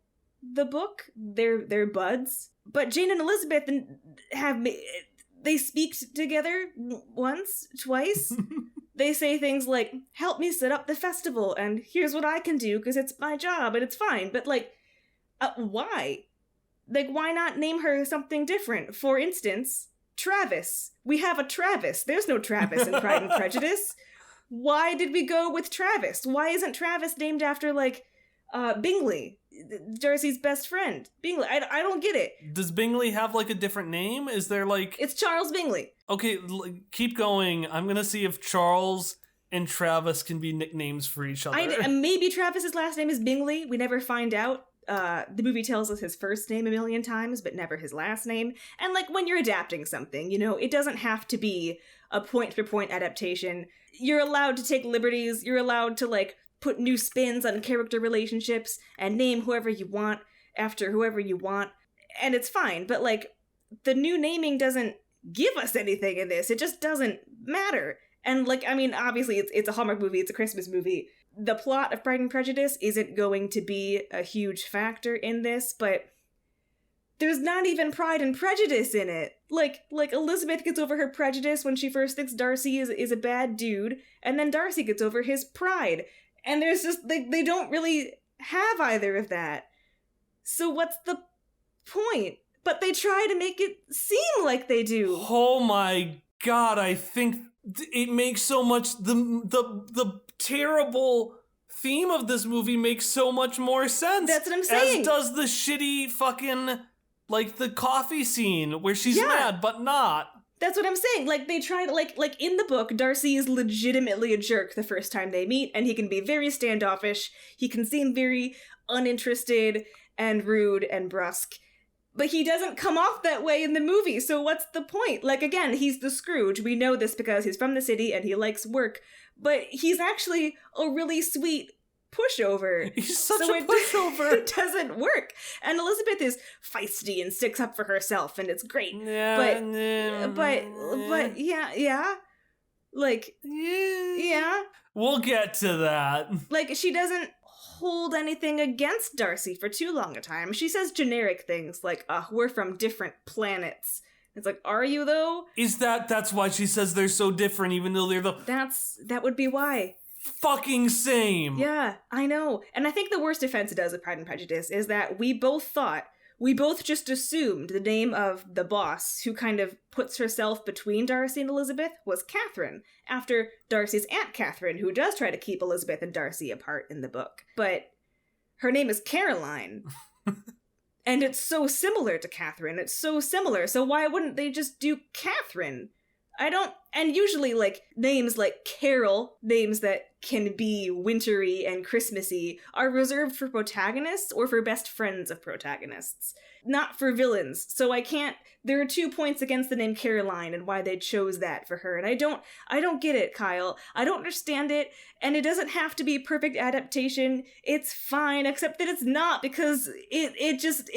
the book. They're buds. But Jane and Elizabeth they speak together once, twice. They say things like, "Help me set up the festival," and "Here's what I can do because it's my job and it's fine." But why? Why not name her something different? For instance, Travis. We have a Travis. There's no Travis in Pride and Prejudice. Why did we go with Travis? Why isn't Travis named after, like, Bingley, Darcy's best friend? Bingley. I don't get it. Does Bingley have, like, a different name? Is there, like... It's Charles Bingley. Okay, keep going. I'm gonna see if Charles and Travis can be nicknames for each other. Maybe Travis's last name is Bingley. We never find out. The movie tells us his first name a million times, but never his last name. And, like, when you're adapting something, you know, it doesn't have to be a point-for-point adaptation. You're allowed to take liberties. You're allowed to, like, put new spins on character relationships and name whoever you want after whoever you want. And it's fine. But, like, the new naming doesn't give us anything in this. It just doesn't matter. And, like, I mean, obviously, it's a Hallmark movie. It's a Christmas movie. The plot of Pride and Prejudice isn't going to be a huge factor in this, but there's not even Pride and Prejudice in it. Like Elizabeth gets over her prejudice when she first thinks Darcy is a bad dude, and then Darcy gets over his pride. And there's just, they don't really have either of that. So what's the point? But they try to make it seem like they do. Oh my god, I think it makes so much, the terrible theme of this movie makes so much more sense. That's what I'm saying. As does the shitty fucking, like, the coffee scene where she's mad but not. That's what I'm saying. Like, they try to, like in the book, Darcy is legitimately a jerk the first time they meet, and he can be very standoffish. He can seem very uninterested and rude and brusque. But he doesn't come off that way in the movie, so what's the point? Like, again, he's the Scrooge. We know this because he's from the city and he likes work. But he's actually a really sweet pushover. He's such a pushover. It doesn't work. And Elizabeth is feisty and sticks up for herself, and it's great. But yeah. Like, yeah. We'll get to that. Like, she doesn't hold anything against Darcy for too long a time. She says generic things like, we're from different planets. It's like, are you though? That's why she says they're so different, even though they're that would be why. Fucking same. Yeah, I know. And I think the worst offense it does with Pride and Prejudice is that we both just assumed the name of the boss who kind of puts herself between Darcy and Elizabeth was Catherine, after Darcy's Aunt Catherine, who does try to keep Elizabeth and Darcy apart in the book. But her name is Caroline. And it's so similar to Catherine. It's so similar. So why wouldn't they just do Catherine? And usually, like, names like Carol, names that can be wintry and Christmassy, are reserved for protagonists or for best friends of protagonists, not for villains. So there are 2 points against the name Caroline and why they chose that for her. And I don't get it, Kyle. I don't understand it, and it doesn't have to be perfect adaptation. It's fine, except that it's not, because it just,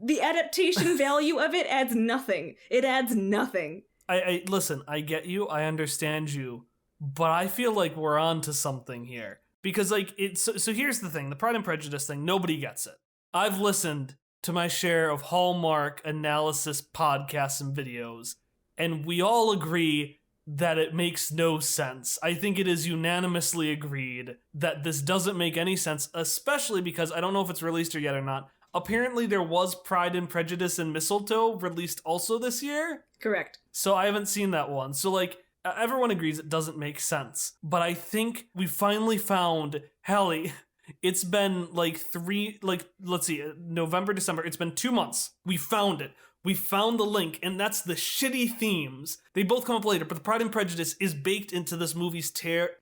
the adaptation value of it adds nothing. It adds nothing. I listen, I get you, I understand you, but I feel like we're on to something here. Because, like, so here's the thing, the Pride and Prejudice thing, nobody gets it. I've listened to my share of Hallmark analysis podcasts and videos, and we all agree that it makes no sense. I think it is unanimously agreed that this doesn't make any sense, especially because, I don't know if it's released yet or not, apparently there was Pride and Prejudice and Mistletoe released also this year. Correct. So I haven't seen that one. So, like, everyone agrees it doesn't make sense. But I think we finally found Hallie. It's been November, December. It's been 2 months. We found it. We found the link, and that's the shitty themes. They both come up later, but the Pride and Prejudice is baked into this movie's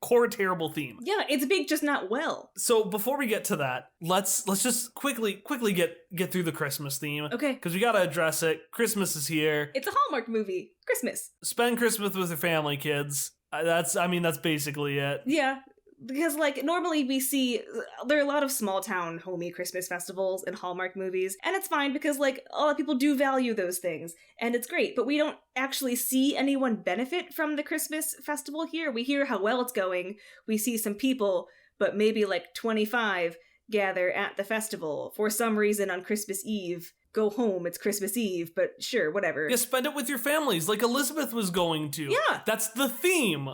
core terrible theme. Yeah, it's baked, just not well. So before we get to that, let's just quickly get through the Christmas theme. Okay. Because we gotta address it. Christmas is here. It's a Hallmark movie. Christmas. Spend Christmas with your family, kids. That's basically it. Yeah. Because, like, normally we see, there are a lot of small town homey Christmas festivals in Hallmark movies, and it's fine because, like, a lot of people do value those things, and it's great, but we don't actually see anyone benefit from the Christmas festival here. We hear how well it's going, we see some people, but maybe, like, 25 gather at the festival for some reason on Christmas Eve. Go home, it's Christmas Eve, but sure, whatever. Yeah, spend it with your families, like Elizabeth was going to. Yeah. That's the theme.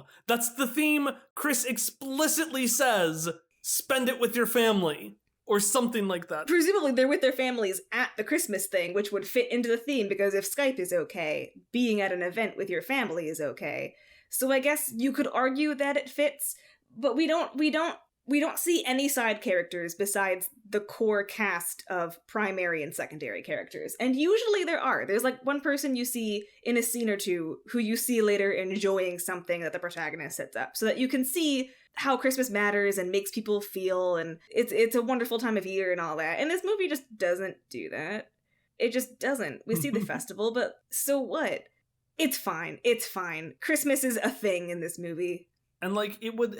Chris explicitly says, spend it with your family. or something like that. Presumably they're with their families at the Christmas thing, which would fit into the theme, because if Skype is okay, being at an event with your family is okay. So I guess you could argue that it fits, but we don't see any side characters besides the core cast of primary and secondary characters. And usually there are. There's like one person you see in a scene or two who you see later enjoying something that the protagonist sets up, so that you can see how Christmas matters and makes people feel, and it's a wonderful time of year and all that. And this movie just doesn't do that. It just doesn't. We see the festival, but so what? It's fine. It's fine. Christmas is a thing in this movie. And like it would,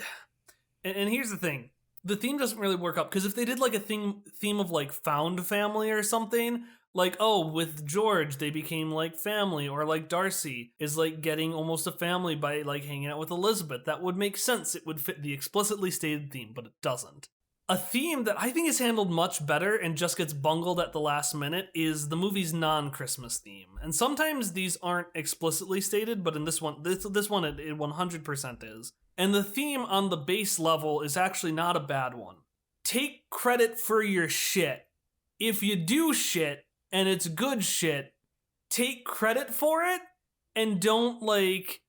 and here's the thing. The theme doesn't really work up, because if they did like a theme of like found family or something, like, oh, with George, they became like family, or like Darcy is like getting almost a family by like hanging out with Elizabeth. That would make sense. It would fit the explicitly stated theme, but it doesn't. A theme that I think is handled much better and just gets bungled at the last minute is the movie's non-Christmas theme. And sometimes these aren't explicitly stated, but in this one it 100% is. And the theme on the base level is actually not a bad one. Take credit for your shit. If you do shit, and it's good shit, take credit for it, and don't like,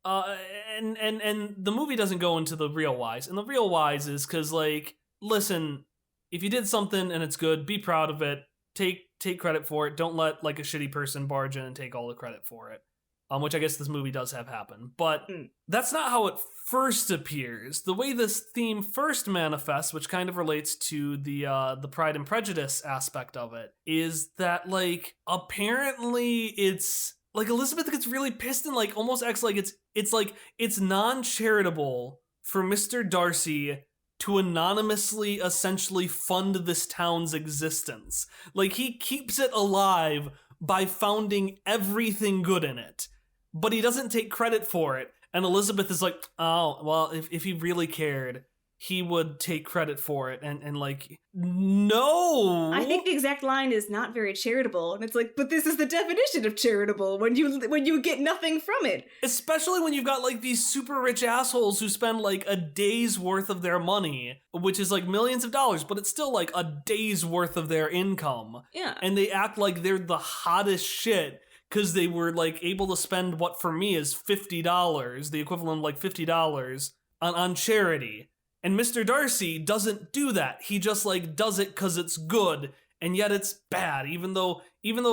and the movie doesn't go into the real whys. And the real whys is because, like, listen, if you did something and it's good, be proud of it, take credit for it, don't let, like, a shitty person barge in and take all the credit for it. Which I guess this movie does have happen. But that's not how it first appears. The way this theme first manifests, which kind of relates to the Pride and Prejudice aspect of it, is that, like, apparently it's, like, Elizabeth gets really pissed and, like, almost acts like it's non-charitable for Mr. Darcy to anonymously essentially fund this town's existence. Like, he keeps it alive by founding everything good in it. But he doesn't take credit for it. And Elizabeth is like, oh, well, if he really cared, he would take credit for it. And like, no! I think the exact line is not very charitable. And it's like, but this is the definition of charitable, when you get nothing from it. Especially when you've got like these super rich assholes who spend like a day's worth of their money, which is like millions of dollars, but it's still like a day's worth of their income. Yeah. And they act like they're the hottest shit, because they were, like, able to spend what, for me, is $50, the equivalent of, like, $50, on charity. And Mr. Darcy doesn't do that. He just, like, does it because it's good, and yet it's bad. Even though,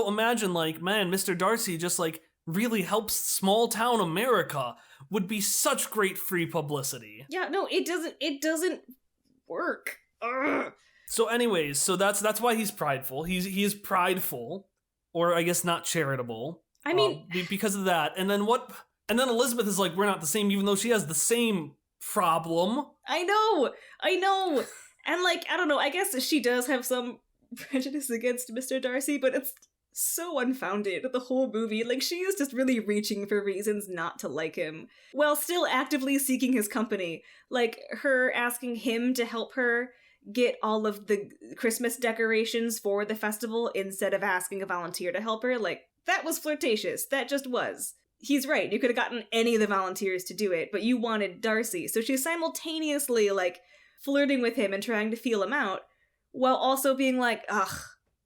imagine, like, man, Mr. Darcy just, like, really helps small-town America. Would be such great free publicity. Yeah, no, it doesn't work. Ugh. So anyways, so that's why he's prideful. He is prideful. Or I guess not charitable. I mean, because of that. And then Elizabeth is like, we're not the same, even though she has the same problem. I know. And like, I don't know, I guess she does have some prejudice against Mr. Darcy, but it's so unfounded, the whole movie. Like, she is just really reaching for reasons not to like him, while still actively seeking his company. Like, her asking him to help her get all of the Christmas decorations for the festival instead of asking a volunteer to help her. Like, that was flirtatious. That just was. He's right. You could have gotten any of the volunteers to do it, but you wanted Darcy. So she's simultaneously, like, flirting with him and trying to feel him out, while also being like, ugh,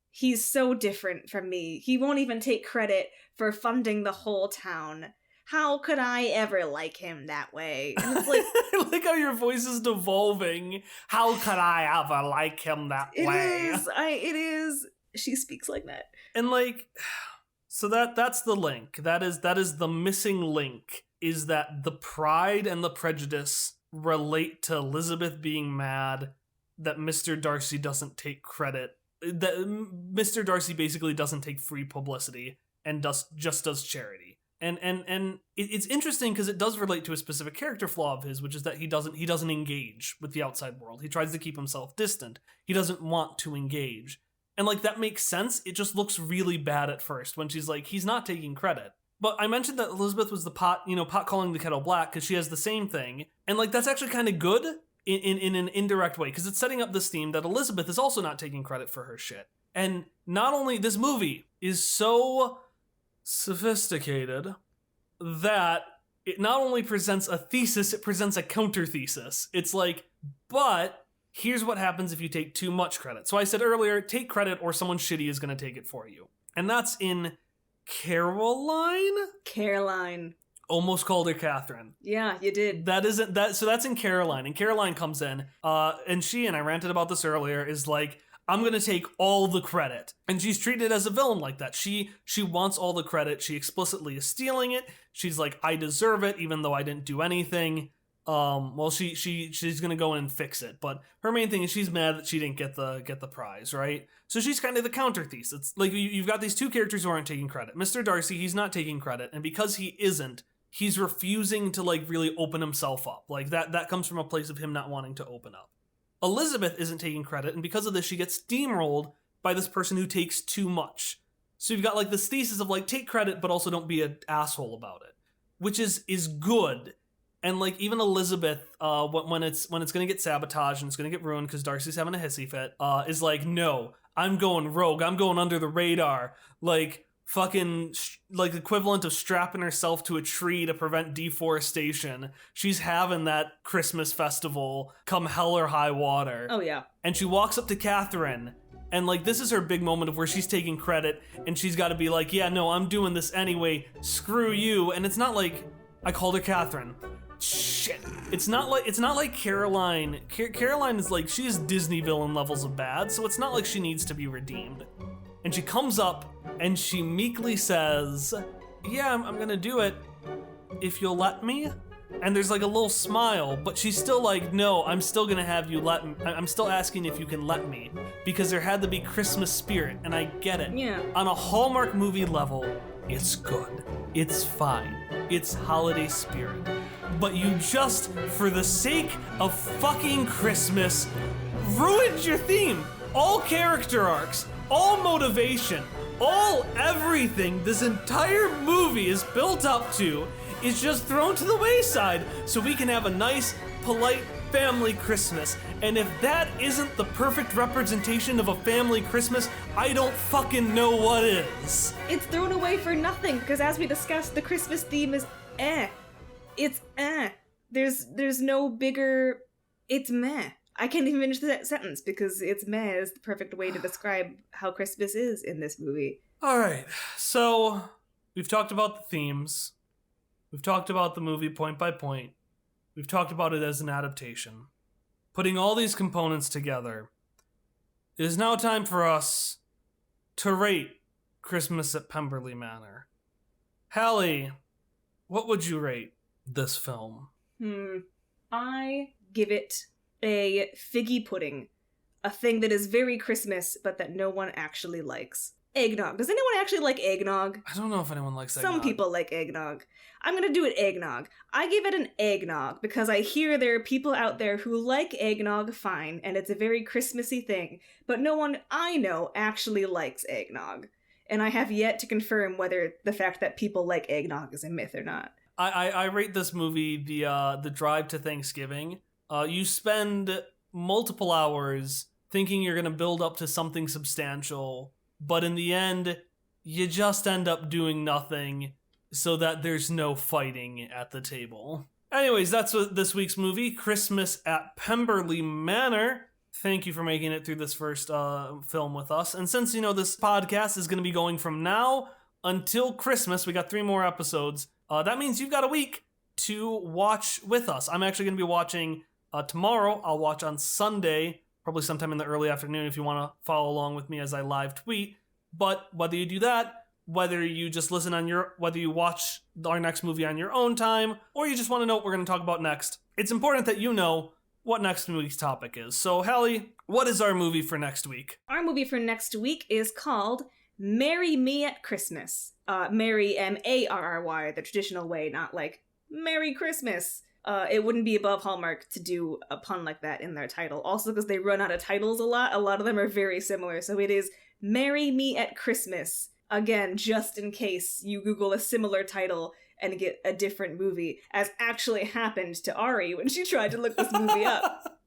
he's so different from me. He won't even take credit for funding the whole town. How could I ever like him that way? And it's like, I like how your voice is devolving. How could I ever like him that way? It is. She speaks like that. And like, so that's the link. That is the missing link, is that the pride and the prejudice relate to Elizabeth being mad that Mr. Darcy doesn't take credit. That Mr. Darcy basically doesn't take free publicity and just does charity. And it's interesting because it does relate to a specific character flaw of his, which is that he doesn't engage with the outside world. He tries to keep himself distant. He doesn't want to engage. And like, that makes sense. It just looks really bad at first when she's like, he's not taking credit. But I mentioned that Elizabeth was the pot calling the kettle black, because she has the same thing. And like, that's actually kind of good in an indirect way, because it's setting up this theme that Elizabeth is also not taking credit for her shit. And not only this movie is so sophisticated that it not only presents a thesis, it presents a counter thesis. It's like, but here's what happens if you take too much credit. So I said earlier, take credit or someone shitty is going to take it for you. And that's in Caroline. Almost called her Catherine. Yeah, you did. So that's in Caroline. And Caroline comes in, and I ranted about this earlier, is like, I'm gonna take all the credit. And she's treated as a villain like that. She wants all the credit. She explicitly is stealing it. She's like, I deserve it, even though I didn't do anything. She's gonna go in and fix it. But her main thing is she's mad that she didn't get the prize, right? So she's kind of the counter thief. It's like you've got these two characters who aren't taking credit. Mr. Darcy, he's not taking credit, and because he isn't, he's refusing to like really open himself up. Like that comes from a place of him not wanting to open up. Elizabeth isn't taking credit, and because of this, she gets steamrolled by this person who takes too much. So you've got like this thesis of like, take credit, but also don't be an asshole about it, which is good. And like even Elizabeth, when it's gonna get sabotaged and it's gonna get ruined because Darcy's having a hissy fit, is like, no, I'm going rogue. I'm going under the radar. Like fucking like equivalent of strapping herself to a tree to prevent deforestation. She's having that Christmas festival come hell or high water. Oh yeah. And she walks up to Catherine, and like this is her big moment of where she's taking credit, and she's got to be like, yeah, no, I'm doing this anyway. Screw you. And it's not like I called her Catherine. Shit. It's not like Caroline. Caroline is like, she's Disney villain levels of bad, so it's not like she needs to be redeemed. And she comes up and she meekly says, yeah, I'm gonna do it if you'll let me. And there's like a little smile, but she's still like, no, I'm still gonna have you let me. I'm still asking if you can let me, because there had to be Christmas spirit, and I get it. Yeah. On a Hallmark movie level, it's good. It's fine. It's holiday spirit. But you just, for the sake of fucking Christmas, ruined your theme. All character arcs, all motivation, all everything this entire movie is built up to is just thrown to the wayside so we can have a nice, polite family Christmas. And if that isn't the perfect representation of a family Christmas, I don't fucking know what is. It's thrown away for nothing, because as we discussed, the Christmas theme is It's There's no bigger, it's meh. I can't even finish that sentence because it's meh is the perfect way to describe how Christmas is in this movie. All right, so we've talked about the themes. We've talked about the movie point by point. We've talked about it as an adaptation. Putting all these components together, it is now time for us to rate Christmas at Pemberley Manor. Hallie, what would you rate this film? I give it a figgy pudding. A thing that is very Christmas, but that no one actually likes. Eggnog. Does anyone actually like eggnog? I don't know if anyone likes eggnog. Some people like eggnog. I'm gonna do it eggnog. I give it an eggnog because I hear there are people out there who like eggnog fine, and it's a very Christmassy thing, but no one I know actually likes eggnog. And I have yet to confirm whether the fact that people like eggnog is a myth or not. I rate this movie the drive to Thanksgiving. You spend multiple hours thinking you're gonna build up to something substantial, but in the end, you just end up doing nothing so that there's no fighting at the table. Anyways, that's what this week's movie, Christmas at Pemberley Manor. Thank you for making it through this first film with us. And since, this podcast is going to be going from now until Christmas, we got 3 more episodes. That means you've got a week to watch with us. I'm actually going to be watching tomorrow. I'll watch on Sunday, probably sometime in the early afternoon if you want to follow along with me as I live tweet. But whether you do that, whether you just whether you watch our next movie on your own time, or you just want to know what we're going to talk about next, it's important that you know what next week's topic is. So, Hallie, what is our movie for next week? Our movie for next week is called Marry Me at Christmas. Marry, M-A-R-R-Y, the traditional way, not like Merry Christmas. It wouldn't be above Hallmark to do a pun like that in their title. Also, because they run out of titles a lot of them are very similar. So it is Marry Me at Christmas. Again, just in case you Google a similar title and get a different movie, as actually happened to Ari when she tried to look this movie up.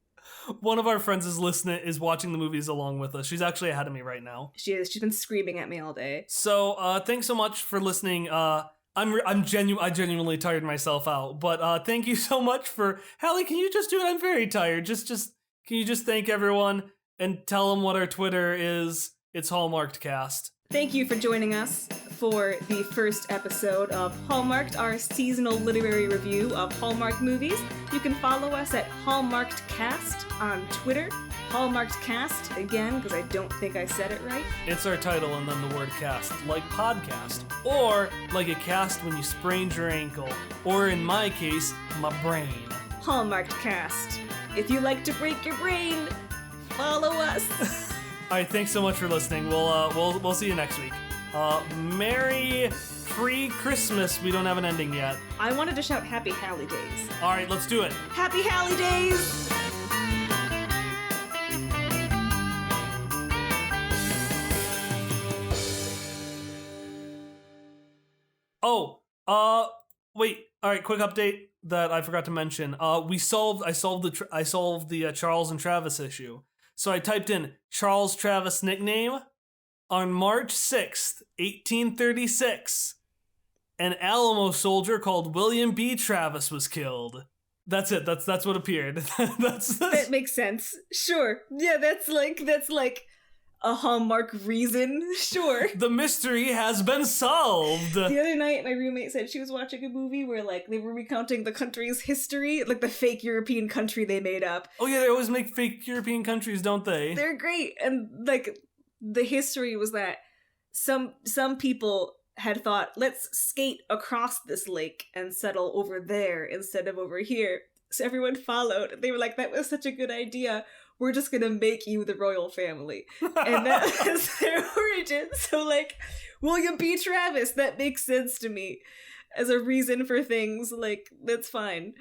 One of our friends is watching the movies along with us. She's actually ahead of me right now. She is. She's been screaming at me all day. So, thanks so much for listening. I genuinely tired myself out, but thank you so much for Hallie. Can you just do it? I'm very tired. Just Can you just thank everyone and tell them what our Twitter is? It's Hallmarked Cast. Thank you for joining us for the first episode of Hallmarked, our seasonal literary review of Hallmark movies. You can follow us at Hallmarked Cast on Twitter. Hallmarked Cast, again, because I don't think I said it right. It's our title and then the word cast, like podcast, or like a cast when you sprained your ankle, or in my case, my brain. Hallmarked Cast. If you like to break your brain, follow us. All right, thanks so much for listening. We'll see you next week. Merry pre-Christmas. We don't have an ending yet. I wanted to shout Happy Hallie Days. All right, let's do it. Happy Hallie Days! Wait. All right, quick update that I forgot to mention. I solved the Charles and Travis issue. So I typed in Charles Travis nickname. On March 6th, 1836, an Alamo soldier called William B. Travis was killed. That's it. That's what appeared. That makes sense. Sure. Yeah, that's like a Hallmark reason. Sure. The mystery has been solved. The other night, my roommate said she was watching a movie where, like, they were recounting the country's history, like the fake European country they made up. Oh yeah, they always make fake European countries, don't they? They're great. And, like, the history was that some people had thought, let's skate across this lake and settle over there instead of over here. So everyone followed. They were like, that was such a good idea. We're just gonna make you the royal family. And that was their origin. So, like, William B. Travis, that makes sense to me as a reason for things. Like, that's fine.